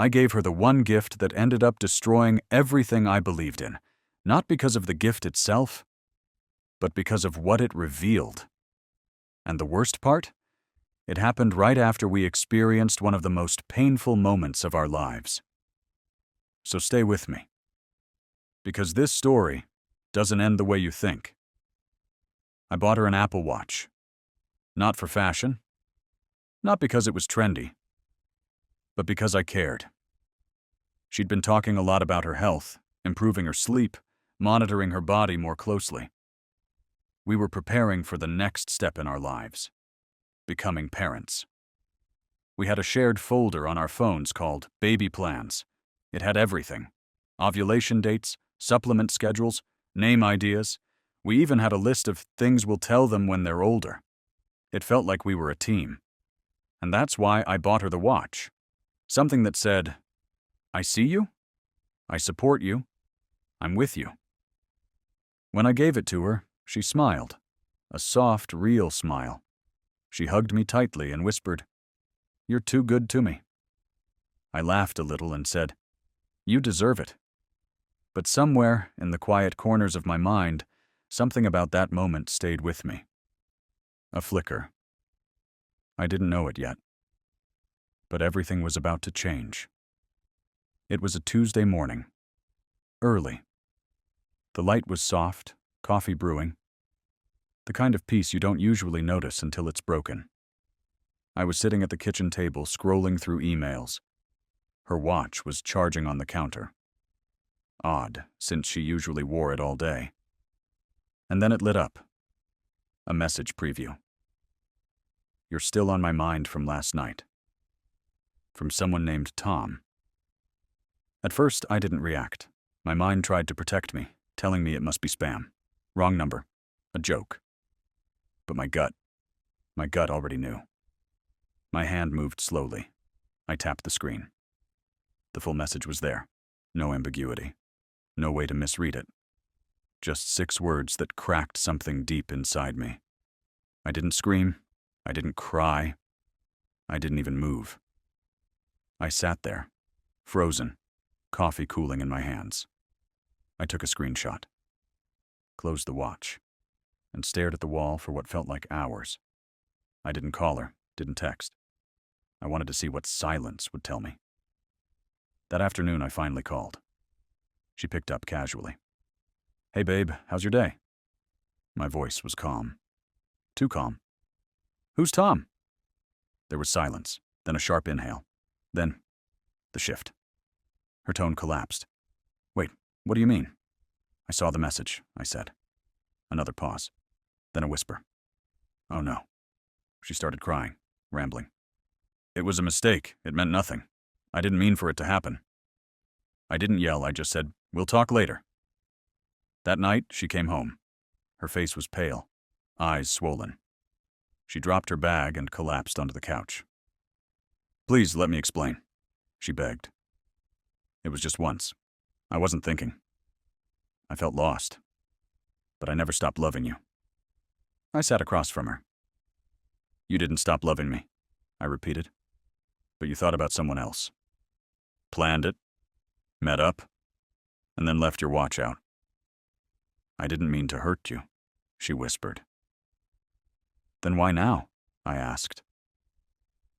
I gave her the one gift that ended up destroying everything I believed in, not because of the gift itself, but because of what it revealed. And the worst part? It happened right after we experienced one of the most painful moments of our lives. So stay with me, because this story doesn't end the way you think. I bought her an Apple Watch. Not for fashion, not because it was trendy, but because I cared. She'd been talking a lot about her health, improving her sleep, monitoring her body more closely. We were preparing for the next step in our lives, becoming parents. We had a shared folder on our phones called Baby Plans. It had everything: ovulation dates, supplement schedules, name ideas. We even had a list of things we'll tell them when they're older. It felt like we were a team. And that's why I bought her the watch. Something that said, I see you, I support you, I'm with you. When I gave it to her, she smiled, a soft, real smile. She hugged me tightly and whispered, "You're too good to me." I laughed a little and said, "You deserve it." But somewhere in the quiet corners of my mind, something about that moment stayed with me. A flicker. I didn't know it yet. But everything was about to change. It was a Tuesday morning. Early. The light was soft, coffee brewing. The kind of peace you don't usually notice until it's broken. I was sitting at the kitchen table scrolling through emails. Her watch was charging on the counter. Odd, since she usually wore it all day. And then it lit up. A message preview. "You're still on my mind from last night." From someone named Tom. At first, I didn't react. My mind tried to protect me, telling me it must be spam. Wrong number. A joke. But my gut already knew. My hand moved slowly. I tapped the screen. The full message was there. No ambiguity. No way to misread it. Just 6 words that cracked something deep inside me. I didn't scream. I didn't cry. I didn't even move. I sat there, frozen, coffee cooling in my hands. I took a screenshot, closed the watch, and stared at the wall for what felt like hours. I didn't call her, didn't text. I wanted to see what silence would tell me. That afternoon, I finally called. She picked up casually. "Hey babe, how's your day?" My voice was calm. Too calm. "Who's Tom?" There was silence, then a sharp inhale. Then, the shift. Her tone collapsed. "Wait, what do you mean?" "I saw the message," I said. Another pause. Then a whisper. "Oh no." She started crying, rambling. "It was a mistake. It meant nothing. I didn't mean for it to happen." I didn't yell, I just said, "We'll talk later." That night, she came home. Her face was pale, eyes swollen. She dropped her bag and collapsed onto the couch. "Please let me explain," she begged. "It was just once. I wasn't thinking. I felt lost. But I never stopped loving you." I sat across from her. "You didn't stop loving me," I repeated. "But you thought about someone else. Planned it, met up, and then left your watch out." "I didn't mean to hurt you," she whispered. "Then why now?" I asked.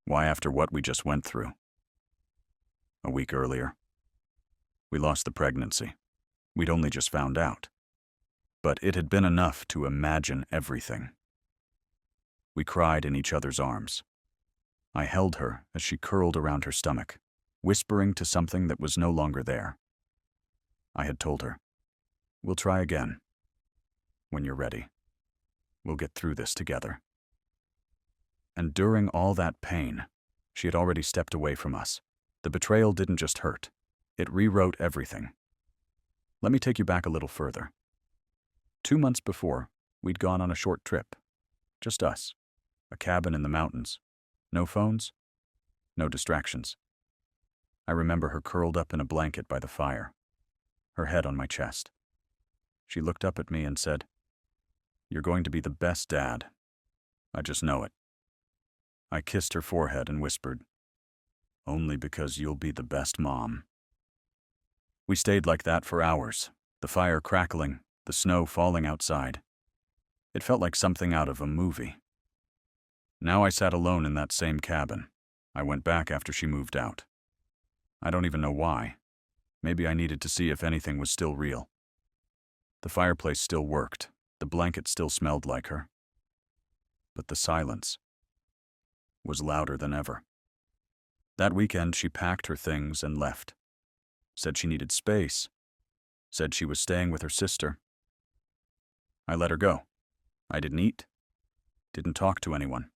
"Why after what we just went through?" A week earlier. We lost the pregnancy. We'd only just found out. But it had been enough to imagine everything. We cried in each other's arms. I held her as she curled around her stomach, whispering to something that was no longer there. I had told her, "We'll try again. When you're ready. We'll get through this together." And during all that pain, she had already stepped away from us. The betrayal didn't just hurt. It rewrote everything. Let me take you back a little further. 2 months before, we'd gone on a short trip. Just us. A cabin in the mountains. No phones. No distractions. I remember her curled up in a blanket by the fire, her head on my chest. She looked up at me and said, "You're going to be the best dad. I just know it." I kissed her forehead and whispered, only because you'll be the best mom." We stayed like that for hours, the fire crackling, the snow falling outside. It felt like something out of a movie. Now I sat alone in that same cabin. I went back after she moved out. I don't even know why. Maybe I needed to see if anything was still real. The fireplace still worked. The blanket still smelled like her. But the silence was louder than ever. That weekend, she packed her things and left. Said she needed space. Said she was staying with her sister. I let her go. I didn't eat. Didn't talk to anyone.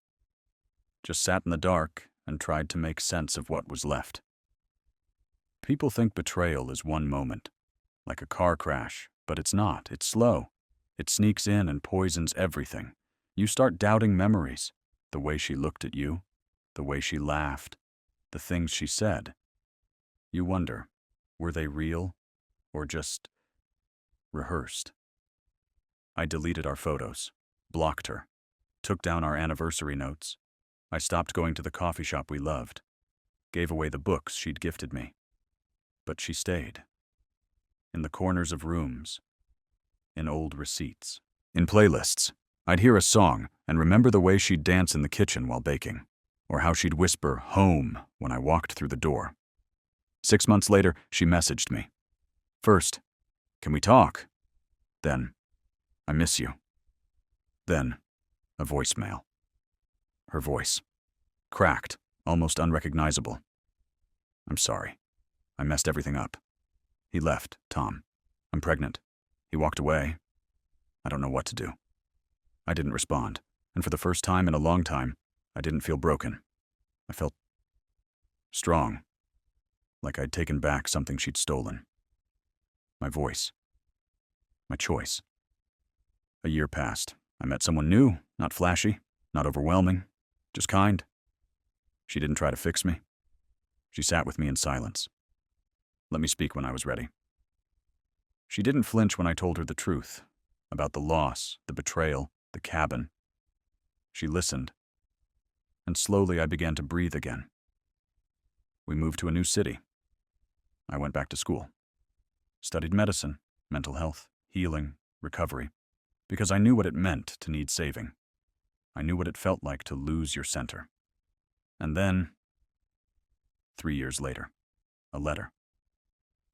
Just sat in the dark and tried to make sense of what was left. People think betrayal is one moment, like a car crash, but it's not. It's slow. It sneaks in and poisons everything. You start doubting memories, the way she looked at you, the way she laughed, the things she said. You wonder, were they real or just rehearsed? I deleted our photos, blocked her, took down our anniversary notes. I stopped going to the coffee shop we loved, gave away the books she'd gifted me. But she stayed. In the corners of rooms, in old receipts, in playlists. I'd hear a song and remember the way she'd dance in the kitchen while baking, or how she'd whisper "home" when I walked through the door. 6 months later, she messaged me. First, "Can we talk?" Then, "I miss you." Then, a voicemail. Her voice. Cracked, almost unrecognizable. "I'm sorry. I messed everything up. He left, Tom. I'm pregnant. He walked away. I don't know what to do." I didn't respond, and for the first time in a long time, I didn't feel broken. I felt strong, like I'd taken back something she'd stolen. My voice. My choice. A year passed. I met someone new, not flashy, not overwhelming, just kind. She didn't try to fix me. She sat with me in silence. Let me speak when I was ready. She didn't flinch when I told her the truth, about the loss, the betrayal, the cabin. She listened, and slowly I began to breathe again. We moved to a new city. I went back to school. Studied medicine, mental health, healing, recovery, because I knew what it meant to need saving. I knew what it felt like to lose your center. And then, 3 years later, a letter.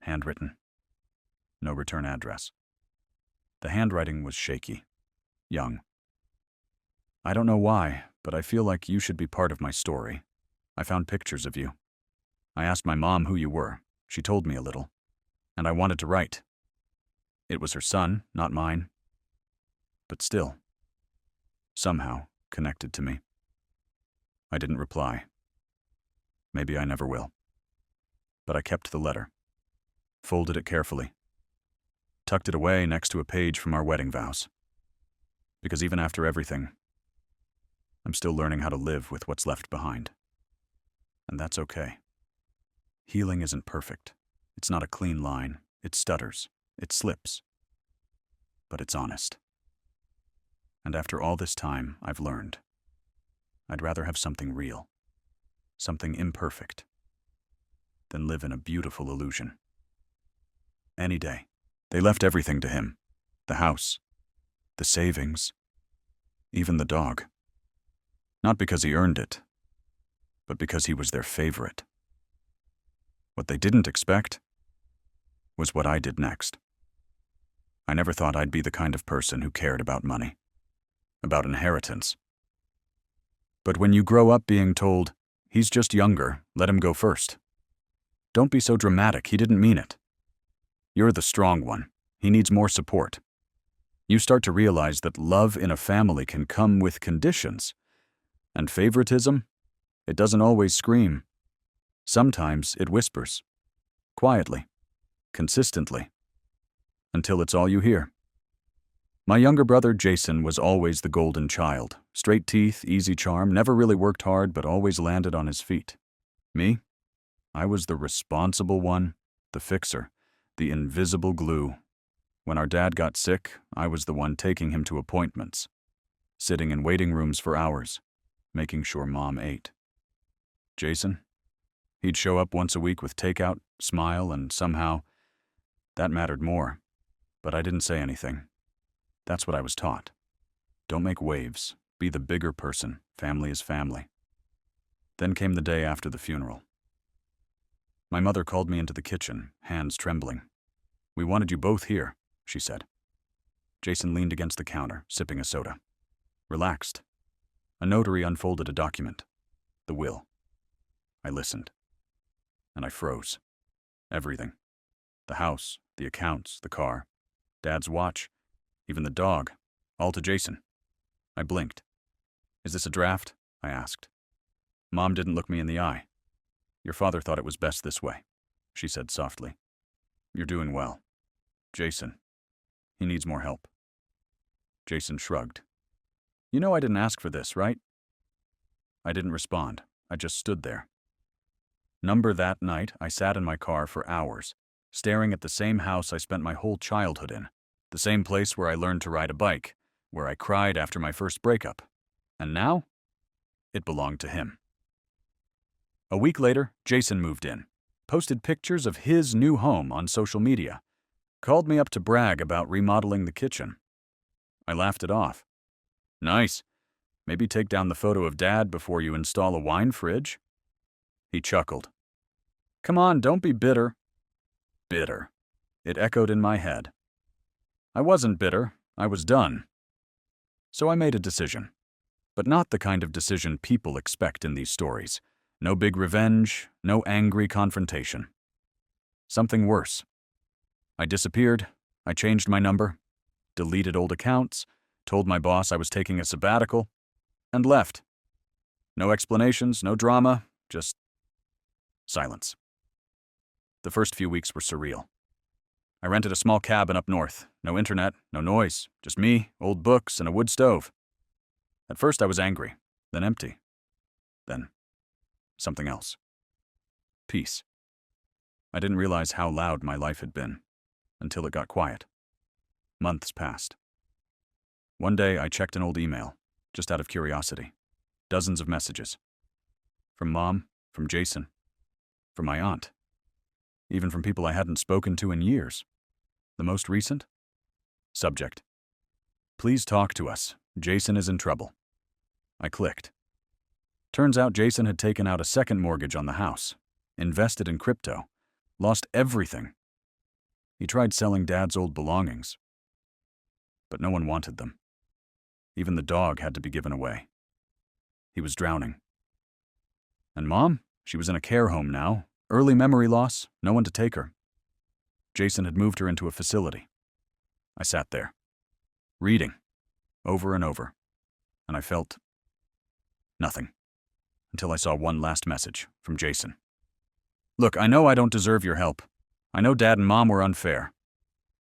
Handwritten. No return address. The handwriting was shaky, young. "I don't know why, but I feel like you should be part of my story. I found pictures of you. I asked my mom who you were. She told me a little. And I wanted to write. It was her son, not mine. But still, somehow connected to me." I didn't reply. Maybe I never will. But I kept the letter. Folded it carefully. Tucked it away next to a page from our wedding vows. Because even after everything, I'm still learning how to live with what's left behind. And that's okay. Healing isn't perfect. It's not a clean line. It stutters. It slips. But it's honest. And after all this time, I've learned. I'd rather have something real, something imperfect, than live in a beautiful illusion. Any day. They left everything to him. The house, the savings, even the dog. Not because he earned it, but because he was their favorite. What they didn't expect was what I did next. I never thought I'd be the kind of person who cared about money, about inheritance. But when you grow up being told, "He's just younger, let him go first. Don't be so dramatic, he didn't mean it. You're the strong one. He needs more support." You start to realize that love in a family can come with conditions. And favoritism, it doesn't always scream. Sometimes it whispers. Quietly. Consistently. Until it's all you hear. My younger brother, Jason, was always the golden child. Straight teeth, easy charm, never really worked hard, but always landed on his feet. Me? I was the responsible one, the fixer, the invisible glue. When our dad got sick, I was the one taking him to appointments, sitting in waiting rooms for hours, making sure Mom ate. Jason? He'd show up once a week with takeout, smile, and somehow that mattered more. But I didn't say anything. That's what I was taught. Don't make waves. Be the bigger person. Family is family. Then came the day after the funeral. My mother called me into the kitchen, hands trembling. "We wanted you both here," she said. Jason leaned against the counter, sipping a soda. Relaxed. A notary unfolded a document. The will. I listened. And I froze. Everything. The house, the accounts, the car, Dad's watch, even the dog, all to Jason. I blinked. "Is this a draft?" I asked. Mom didn't look me in the eye. "Your father thought it was best this way," she said softly. "You're doing well. Jason, he needs more help." Jason shrugged. "You know I didn't ask for this, right?" I didn't respond. I just stood there. That night, I sat in my car for hours, staring at the same house I spent my whole childhood in, the same place where I learned to ride a bike, where I cried after my first breakup. And now, it belonged to him. A week later, Jason moved in, posted pictures of his new home on social media, called me up to brag about remodeling the kitchen. I laughed it off. "Nice. Maybe take down the photo of Dad before you install a wine fridge." He chuckled. "Come on, don't be bitter." Bitter. It echoed in my head. I wasn't bitter. I was done. So I made a decision. But not the kind of decision people expect in these stories. No big revenge, no angry confrontation. Something worse. I disappeared. I changed my number, deleted old accounts, told my boss I was taking a sabbatical, and left. No explanations, no drama, just silence. The first few weeks were surreal. I rented a small cabin up north. No internet, no noise, just me, old books, and a wood stove. At first I was angry, then empty, then something else. Peace. I didn't realize how loud my life had been, until it got quiet. Months passed. One day I checked an old email, just out of curiosity. Dozens of messages. From Mom, from Jason, from my aunt. Even from people I hadn't spoken to in years. The most recent? Subject: "Please talk to us. Jason is in trouble." I clicked. Turns out Jason had taken out a second mortgage on the house, invested in crypto, lost everything. He tried selling Dad's old belongings, but no one wanted them. Even the dog had to be given away. He was drowning. And Mom? She was in a care home now. Early memory loss, no one to take her. Jason had moved her into a facility. I sat there, reading, over and over, and I felt nothing, until I saw one last message from Jason. "Look, I know I don't deserve your help. I know Dad and Mom were unfair,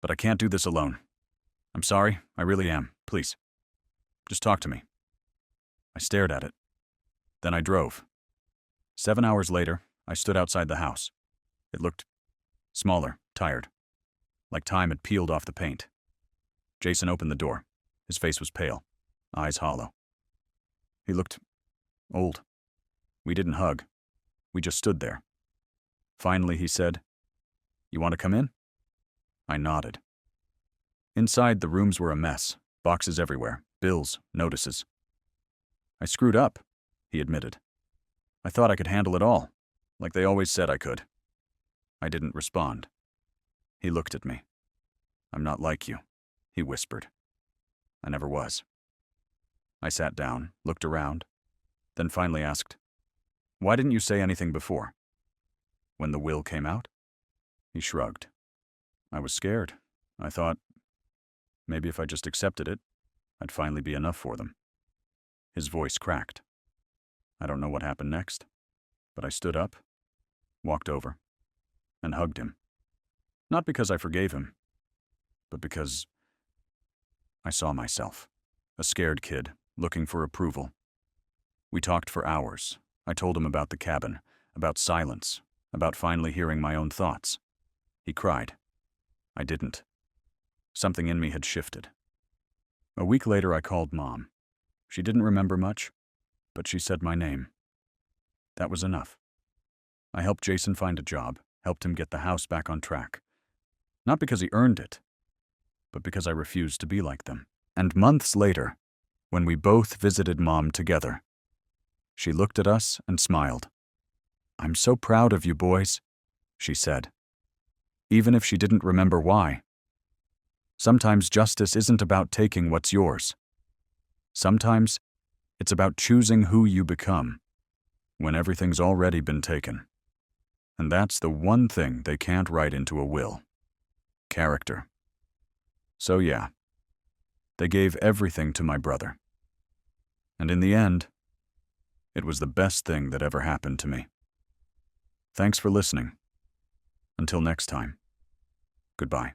but I can't do this alone. I'm sorry, I really am. Please, just talk to me." I stared at it. Then I drove. 7 hours later, I stood outside the house. It looked smaller, tired, like time had peeled off the paint. Jason opened the door. His face was pale, eyes hollow. He looked old. We didn't hug. We just stood there. Finally, he said, "You want to come in?" I nodded. Inside, the rooms were a mess, boxes everywhere, bills, notices. "I screwed up," he admitted. "I thought I could handle it all, like they always said I could." I didn't respond. He looked at me. "I'm not like you," he whispered. I never was. I sat down, looked around, then finally asked, "Why didn't you say anything before? When the will came out?" He shrugged. "I was scared. I thought maybe if I just accepted it, I'd finally be enough for them." His voice cracked. I don't know what happened next, but I stood up, walked over, and hugged him. Not because I forgave him, but because I saw myself, a scared kid, looking for approval. We talked for hours. I told him about the cabin, about silence, about finally hearing my own thoughts. He cried. I didn't. Something in me had shifted. A week later, I called Mom. She didn't remember much, but she said my name. That was enough. I helped Jason find a job, helped him get the house back on track. Not because he earned it, but because I refused to be like them. And months later, when we both visited Mom together, she looked at us and smiled. "I'm so proud of you boys," she said, even if she didn't remember why. Sometimes justice isn't about taking what's yours. Sometimes it's about choosing who you become when everything's already been taken. And that's the one thing they can't write into a will: character. So yeah, they gave everything to my brother. And in the end, it was the best thing that ever happened to me. Thanks for listening. Until next time, goodbye.